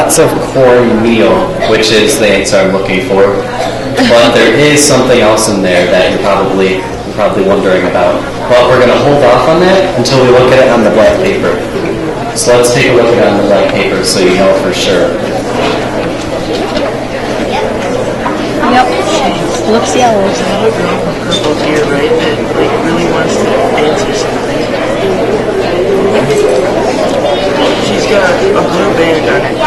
lots of cornmeal, which is the answer I'm looking for. But there is something else in there that you're probably wondering about. But we're going to hold off on that until we look at it on the black paper. So let's take a look at it on the black paper so you know for sure. Yep. Looks yellow. Purple here, right? That like really wants to answer something. She's got a blue band on it.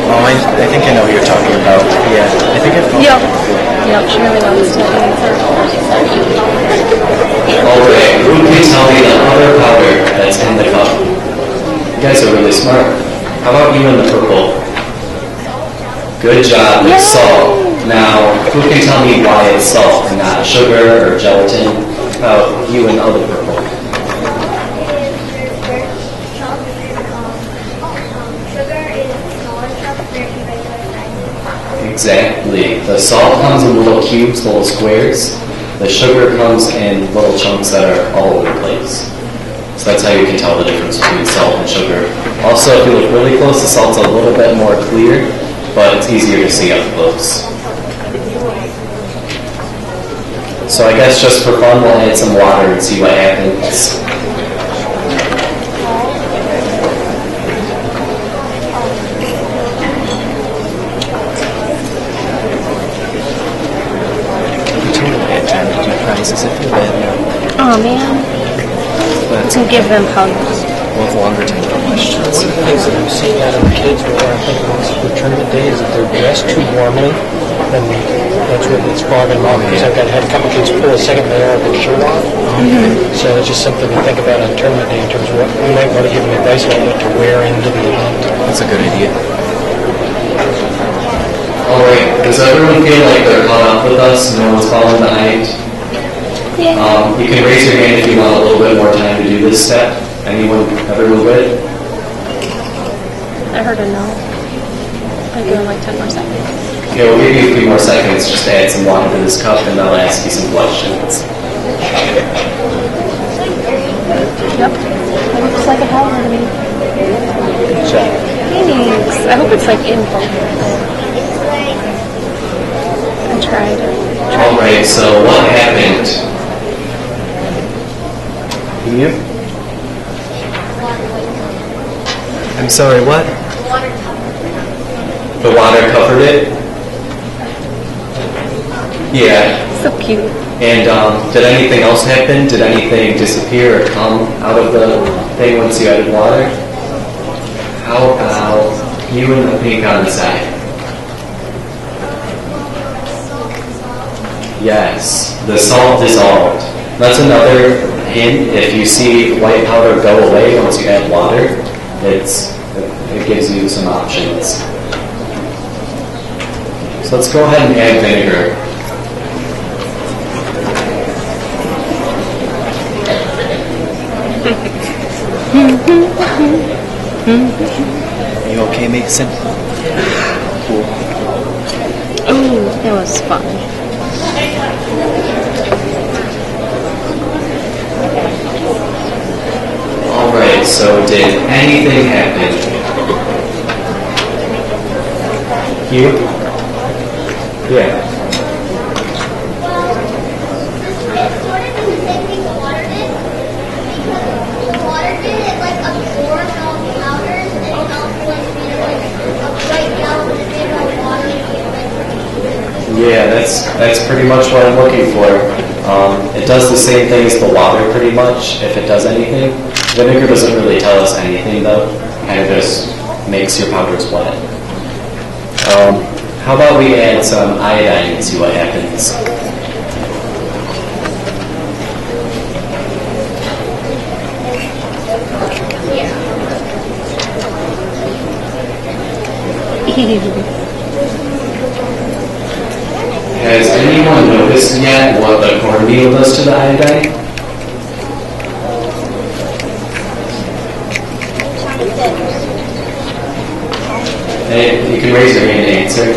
Oh, I think I know what you're talking about. Yeah, I think I Yep. Yep, she really wants to answer. Alright, who can tell me the other powder that's in the cup? You guys are really smart. How about you in the purple? Good job, it's salt. Now, who can tell me why it's salt and not sugar or gelatin? How about you in the other purple? Exactly. The salt comes in little cubes, little squares. The sugar comes in little chunks that are all over the place. So that's how you can tell the difference between salt and sugar. Also, if you look really close, the salt's a little bit more clear, but it's easier to see up close. So I guess just for fun, we'll add some water and see what happens. Oh man. To give them hugs. With longer time questions. One of the things that I'm seeing out of the kids when I think for tournament day is that they're dressed too warmly, and that's what it's fogging them up. Because I've had a couple kids pull a second layer of their shirt off. So it's just something to think about on tournament day in terms of what we might want to give them advice about what to wear into the event. That's a good idea. Alright, does everyone feel like they're caught up with us? No one's falling behind? Yeah. You can raise your hand if you want a little bit more time to do this step. Everyone good? I heard a no. I'll give them like 10 more seconds. Okay, we'll give you a few more seconds just to add some water to this cup and I'll ask you some questions. Yep. It looks like a powder to me. Thanks. I hope it's like in I tried. Alright, so what happened? You? I'm sorry, what? The water covered it? Yeah. So cute. And did anything else happen? Did anything disappear or come out of the thing once you added water? How about you and the pink on the side? Yes, the salt dissolved. That's another hint. If you see white powder go away once you add water, it gives you some options. So let's go ahead and add vinegar. Are you okay, Mason? Cool. Ooh, that was fun. Alright, so did anything happen? You? Yeah. Yeah, that's pretty much what I'm looking for. It does the same thing as the water pretty much, if it does anything. Vinegar doesn't really tell us anything though. Kind of just makes your powders wet. How about we add some iodine and see what happens? Has anyone noticed yet what the cornmeal does to the iodine? Hey, you can raise your hand to answer.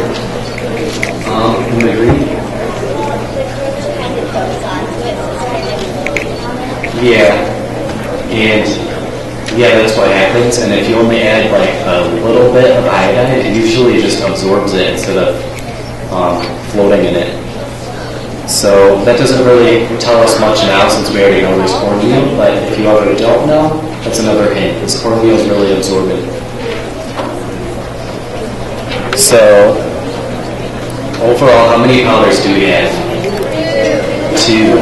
In the green? Yeah. And Yeah, that's what happens. And if you only add like a little bit of iodine, it usually just absorbs it instead of floating in it. So that doesn't really tell us much now since we already know there's cornmeal, but if you already don't know, that's another hint. This cornmeal is really absorbent. So overall, how many powders do we have? 2.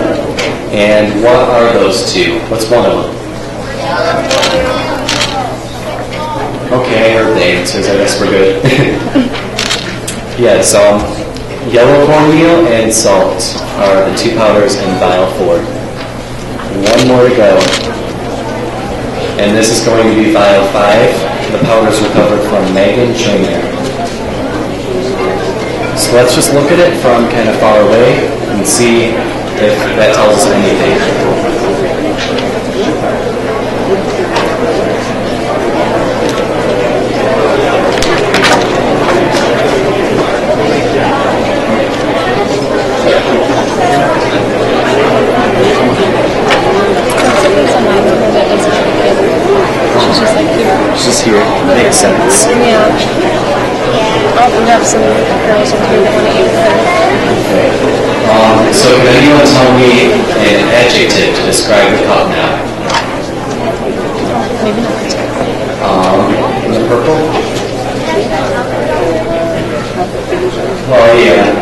And what are those 2? What's one of them? Okay, I heard the answers. I guess we're good. Yes, yellow cornmeal and salt are the 2 powders in vial 4. 1 more to go. And this is going to be vial 5. The powders recovered from Megan Trainer. So let's just look at it from kind of far away and see if that tells us anything. She's here. Makes sense. Yeah. Oh, we have some girls in here that want to eat with them. Okay. So can anyone tell me an adjective to describe the cup now? Maybe not. The purple? Well, yeah.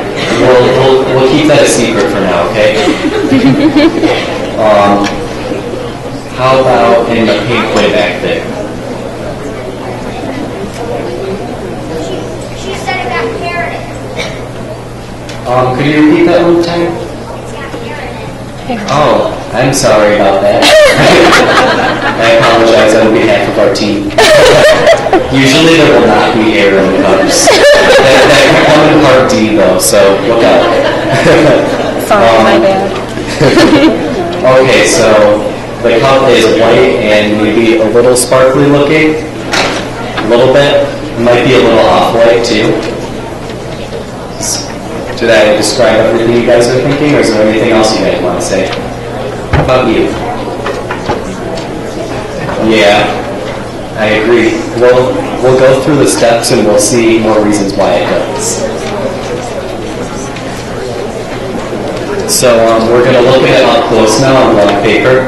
We'll keep that a secret for now, okay? How about in the pink way back there? She said it got carrot in it. Could you repeat that one time? It's got carrot in it. Oh, I'm sorry about that. I apologize on behalf of our team. Usually there will not be air in the cups. That can come in part D though, so look out. Sorry, my bad. Okay, so the cup is white and maybe a little sparkly looking. A little bit. It might be a little off-white too. Did I describe everything you guys are thinking, or is there anything else you guys want to say? How about you? Yeah, I agree. We'll go through the steps and we'll see more reasons why it does. So we're going to look at it up close now on blank paper.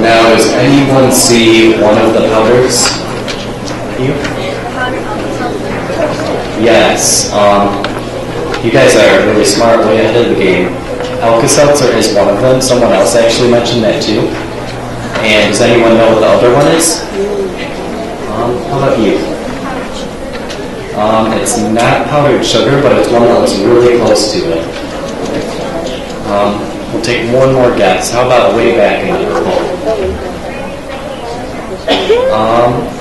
Now, does anyone see one of the powders? You? Yes. You guys are really smart, way ahead of the game. Alka-Seltzer is one of them. Someone else actually mentioned that too. And does anyone know what the other one is? How about you? It's not powdered sugar, but it's one that was really close to it. We'll take one more guess. How about way back in the purple?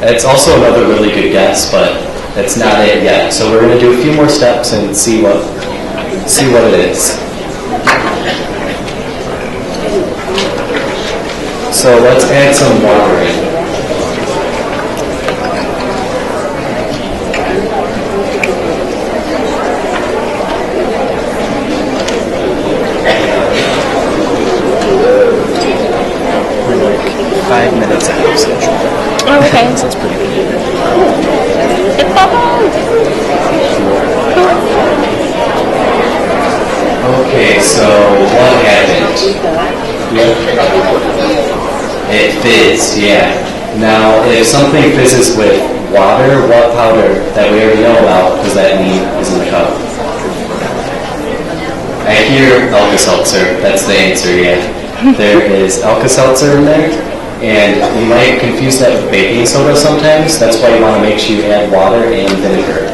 It's also another really good guess, but it's not it yet. So we're going to do a few more steps and see what it is. So let's add some water in. We're like 5 minutes ahead of schedule. Oh, okay. So that's pretty good. It's bubbled. Okay, so what happened? Yep. It fizzed, yeah. Now, if something fizzes with water, what powder that we already know about does that mean is in the cup? I hear Alka-Seltzer. That's the answer, yeah. There is Alka-Seltzer in there, and you might confuse that with baking soda sometimes. That's why you want to make sure you add water and vinegar.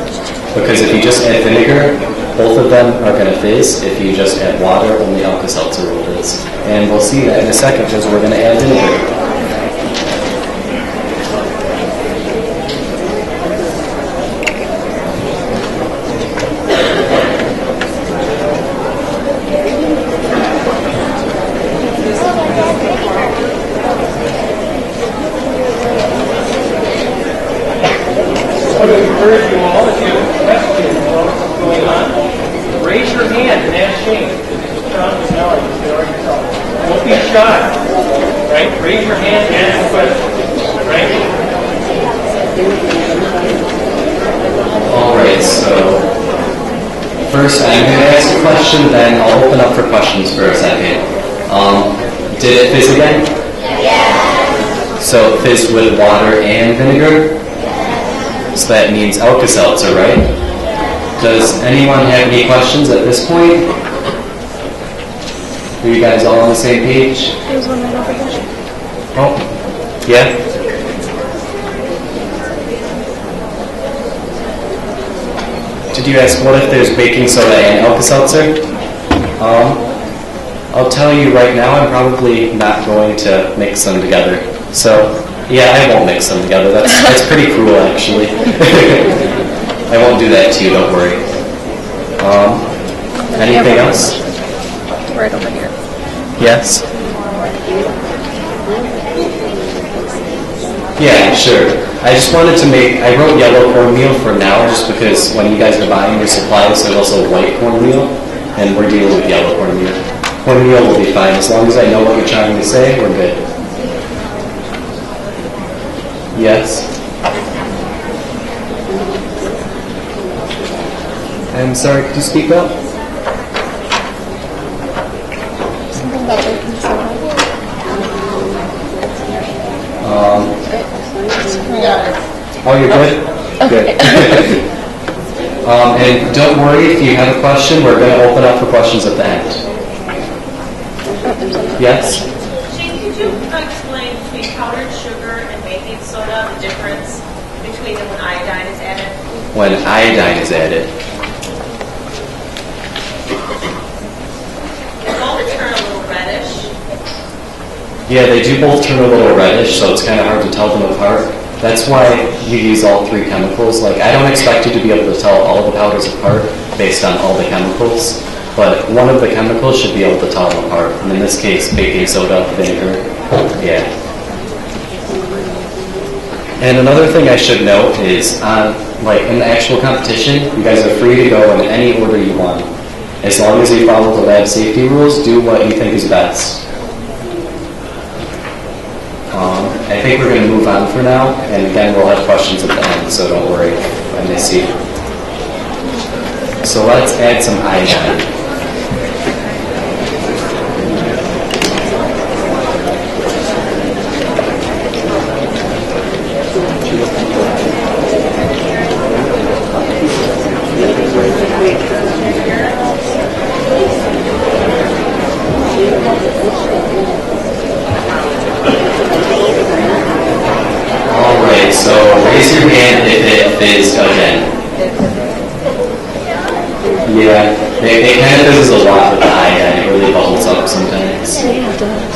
Because if you just add vinegar, both of them are going to fizz. If you just add water, only Alka-Seltzer will fizz. And we'll see that in a second because we're going to add vinegar. want to encourage you all, if you have a question about what's going on, raise your hand and ask Shane. Don't be shy, right? Raise your hand and ask a question, right? All right, so first I'm going to ask a question, then I'll open up for questions for a second. Did it fizz again? Yeah. So it fizzed with water and vinegar? So that means Alka-Seltzer, right? Does anyone have any questions at this point? Are you guys all on the same page? There's one right over here. Oh, yeah? Did you ask what if there's baking soda and Alka-Seltzer? I'll tell you right now, I'm probably not going to mix them together. So, yeah, I won't mix them together. That's pretty cruel, actually. I won't do that to you, don't worry. Anything else? Right over here. Yes? Yeah, sure. I just wanted to I wrote yellow cornmeal for now, just because when you guys are buying your supplies, there's also white cornmeal, and we're dealing with yellow cornmeal. Cornmeal will be fine. As long as I know what you're trying to say, we're good. Yes? I'm sorry, could you speak up? Something about baking soda. Oh, you're good? Good. And don't worry, if you have a question, we're going to open up for questions at the end. Yes? Shane, could you explain between powdered sugar and baking soda, the difference between them when iodine is added? When iodine is added. They both turn a little reddish. Yeah, they do both turn a little reddish, so it's kind of hard to tell them apart. That's why you use all three chemicals. Like, I don't expect you to be able to tell all the powders apart based on all the chemicals, but one of the chemicals should be able to tell them apart. And in this case, baking soda, vinegar. Yeah. And another thing I should note is, in the actual competition, you guys are free to go in any order you want. As long as you follow the lab safety rules, do what you think is best. I think we're going to move on for now, and again, we'll have questions at the end, so don't worry if I miss you. So let's add some iodine. So raise your hand if it fizzed again. Yeah, it kind of fizzes a lot with the iodine. It really bubbles up sometimes. Yeah, it does.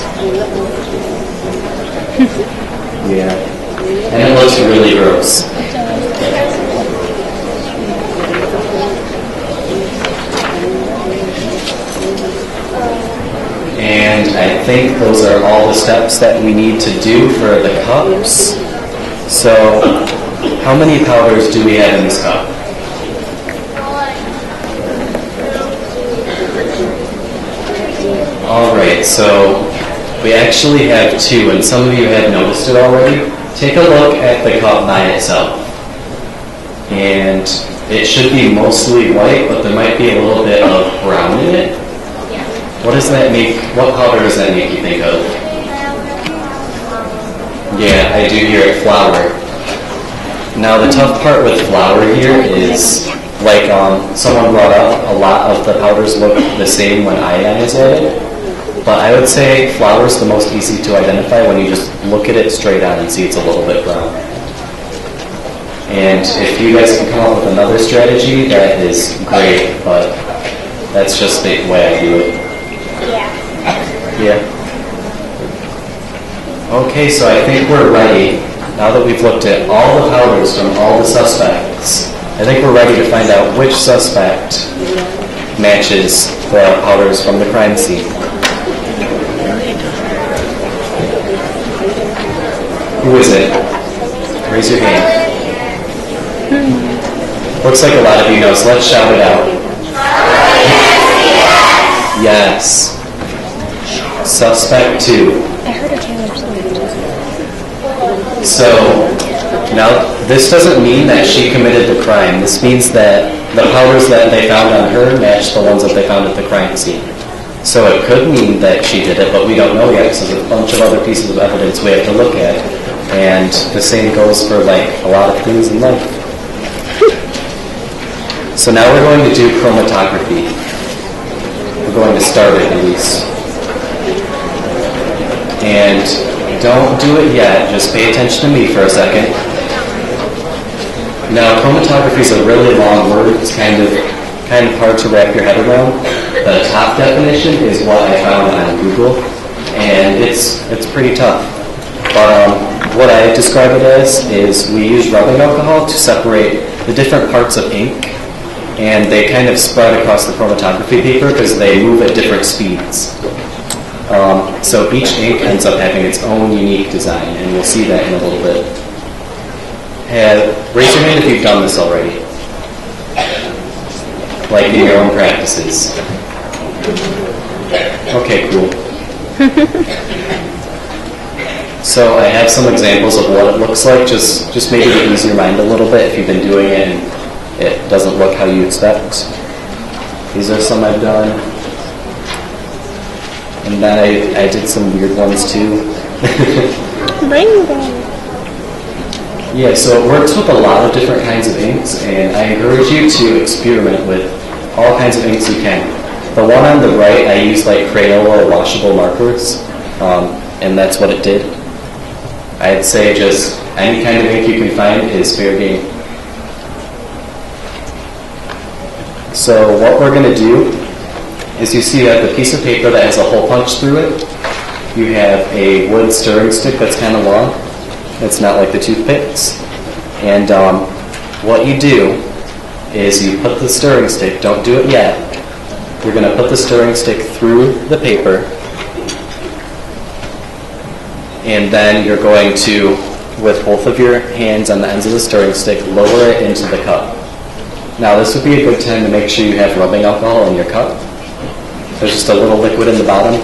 Yeah, and it looks really gross. And I think those are all the steps that we need to do for the cups. So, how many powders do we have in this cup? Alright, so we actually have two, and some of you have noticed it already. Take a look at the cup by itself. And it should be mostly white, but there might be a little bit of brown in it. What does that make, what powder does that make you think of? Yeah, I do hear it, flour. Now the tough part with flour here is, like someone brought up, a lot of the powders look the same when iodine is added. But I would say flour is the most easy to identify when you just look at it straight on and see it's a little bit brown. And if you guys can come up with another strategy, that is great, but that's just the way I do it. Yeah. Okay, so I think we're ready. Now that we've looked at all the powders from all the suspects, I think we're ready to find out which suspect matches the powders from the crime scene. Who is it? Raise your hand. Looks like a lot of you know, so let's shout it out. Yes. Suspect 2. I heard a Taylor Swift. So, now, this doesn't mean that she committed the crime. This means that the powders that they found on her match the ones that they found at the crime scene. So it could mean that she did it, but we don't know yet, because there's a bunch of other pieces of evidence we have to look at. And the same goes for, like, a lot of things in life. So now we're going to do chromatography. We're going to start it, at least. And don't do it yet, just pay attention to me for a second. Now, chromatography is a really long word. It's kind of hard to wrap your head around. The top definition is what I found on Google, and it's pretty tough. But what I describe it as is we use rubbing alcohol to separate the different parts of ink, and they kind of spread across the chromatography paper because they move at different speeds. So each ink ends up having its own unique design, and we'll see that in a little bit. Raise your hand if you've done this already, like in your own practices. Okay, cool. So I have some examples of what it looks like, just maybe to ease your mind a little bit if you've been doing it and it doesn't look how you expect. These are some I've done. And then I did some weird ones too. Rainbow. Yeah, so it works with a lot of different kinds of inks, and I encourage you to experiment with all kinds of inks you can. The one on the right, I used like Crayola washable markers, and that's what it did. I'd say just any kind of ink you can find is fair game. So what we're going to do is you see you have the piece of paper that has a hole punched through it. You have a wood stirring stick that's kind of long. It's not like the toothpicks. And what you do is you put the stirring stick, don't do it yet, you're going to put the stirring stick through the paper, and then you're going to, with both of your hands on the ends of the stirring stick, lower it into the cup. Now this would be a good time to make sure you have rubbing alcohol in your cup. There's just a little liquid in the bottom.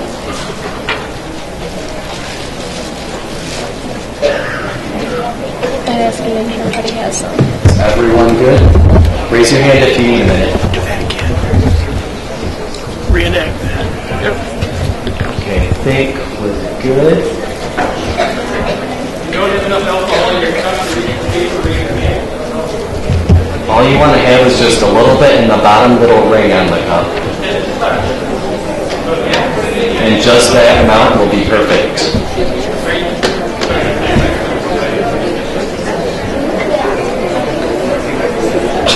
I'm asking if everybody has some. Is everyone good? Raise your hand if you need a minute. Do that again. Reenact that. Okay, I think we're good. You don't have enough alcohol in your cup to read the paper, raise your hand. All you want to have is just a little bit in the bottom little ring on the cup. And just that amount will be perfect.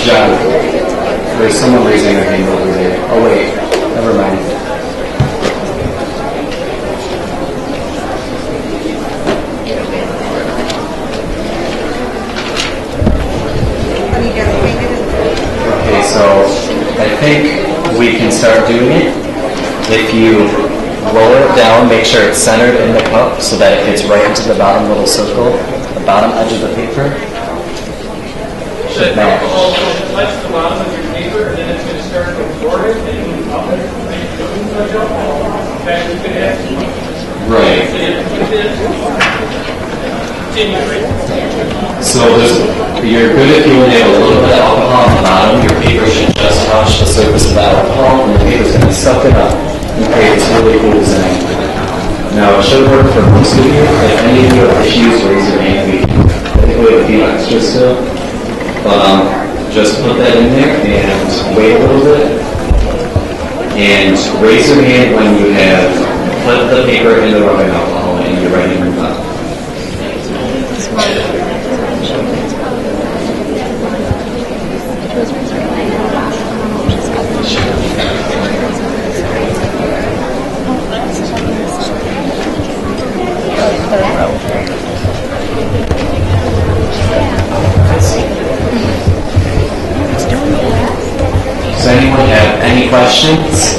John, there's someone raising their hand over there. Oh wait, never mind. Okay, so I think we can start doing it. If you roll it down, make sure it's centered in the cup so that it gets right into the bottom little circle, the bottom edge of the paper. Should match. Touch the bottom of your paper, and then it's going to start to absorb it and move up it. Right. So you're good if you only have a little bit of alcohol on the bottom. Your paper should just touch the surface of the alcohol, and the paper's going to suck it up and create this really cool design. Now, it should work for most of you. If any of you have issues, raise your hand. I think we have a few extras still. Just put that in there and wait a little bit. And raise your hand when you have put the paper in the rubbing alcohol and you're ready to move on. Does anyone have any questions?